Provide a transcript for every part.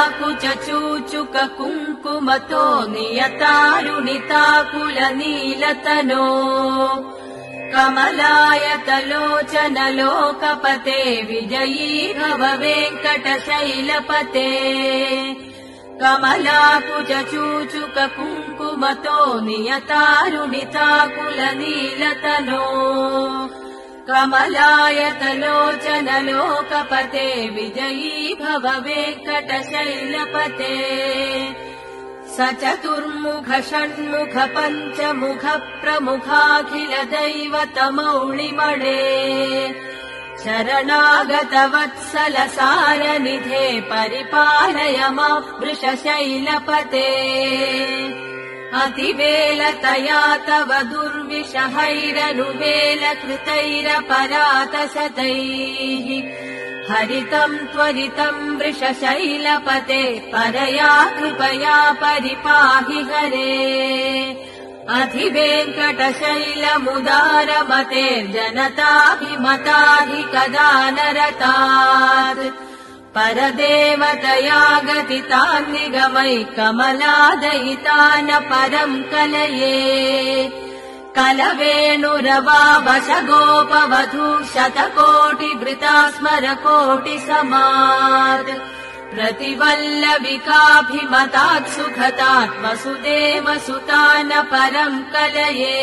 कमलाकुचूचुक कुङ्कुमतो नियतारुणिताकुलनीलतनो कमलायतलोचनलोकपते विजयी भव वेङ्कटशैलपते कमलाकुचूचुक कुङ्कुमतो नियतारुणिताकुलनीलतनो कमलायतलोचनलोकपते विजयी भव वेङ्कटशैलपते स चतुर्मुख षण्मुख पञ्चमुख प्रमुखाखिल दैवतमौळिमणे शरणागत वत्सल सारनिधे परिपालय मां वृषशैलपते अतिवेलतया तव दुर्विषहैरनुवेलकृतैरपरातशतैः हरितम् त्वरितम् वृषशैलपते परया कृपया परिपाहि हरे अधिवेङ्कटशैलमुदारमतेर्जनताभिमताधिकदा नरतात् परदेवतया गतितान् निगमै कमलादयितान् परम् कलये कलवेणुरवावशगोपवधू शतकोटिवृता स्मरकोटिसमात् प्रतिवल्लविकाभिमतात् सुखतात्मसुदेवसुतान् परम् कलये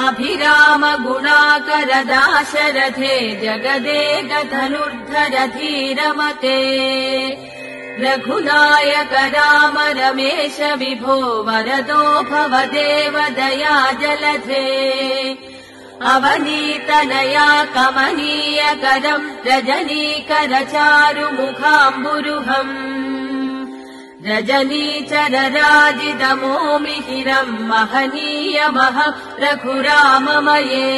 अभिराम गुणाकरदाशरथे जगदेकधनुर्धर धीरमते रघुनायक राम रमेश विभो वरदो भव देव दया जलधे अवनीतनया कमनीयकरम् रजनीकर चारुमुखाम्बुरुहम् रजनीचरराजितमोमिहिरम् महनीयमह रघुराममये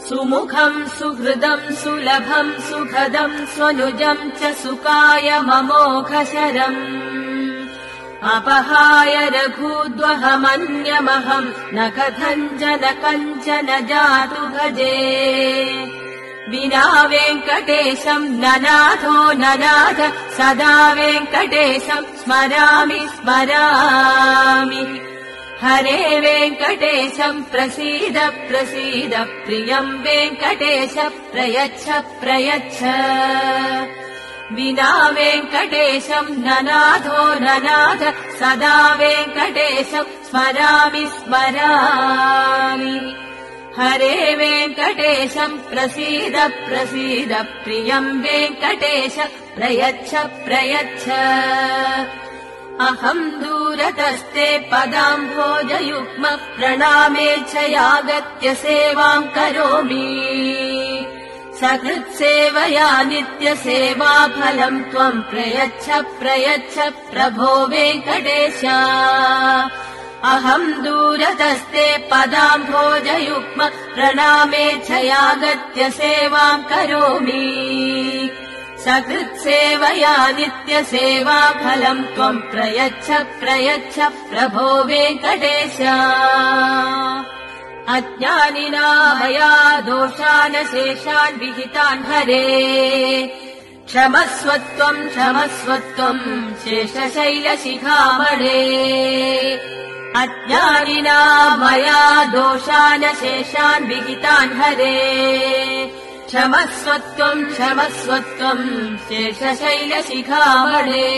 सुमुखम् सुहृदम् सुलभम् सुखदम् स्वनुजम् च सुकायममोघशरम् अपहाय रघूद्वहमन्यमहम् न कथञ्चन कञ्चन जातु भजे विना वेङ्कटेशम् ननाथो ननाथ सदा वेङ्कटेशम् स्मरामि स्मरामि हरे वेङ्कटेशम् प्रसीद प्रसीद प्रियम् वेङ्कटेश प्रयच्छ प्रयच्छ विना वेङ्कटेशम् ननाथो ननाथ सदा वेङ्कटेशम् स्मरामि स्मरामि हरे वेङ्कटेशम् प्रसीद प्रसीद प्रियम् वेङ्कटेश प्रयच्छ प्रयच्छ अहम् दूरतस्ते पदाम्भोजयुग्म प्रणामेच्छयागत्य सेवाम् करोमि सकृत्सेवया नित्यसेवाफलम् त्वम् प्रयच्छ प्रयच्छ प्रभो वेङ्कटेश अहम् दूरतस्ते पदाम्भोजयुग्म प्रणामेच्छयागत्य सेवाम् करोमि सकृत्सेवया नित्यसेवाफलम् त्वम् प्रयच्छ प्रयच्छ प्रभो वेङ्कटेश अज्ञानिना मया दोषान् शेषान् विहितान् हरे क्षमस्वत्वम् क्षमस्वत्वम् शेषशैलशिखामणे अज्ञानिना मया दोषान् शेषान् विहितान् हरे क्षमस्वत्वम् क्षमस्वत्वम् शेषशैलशिखामणे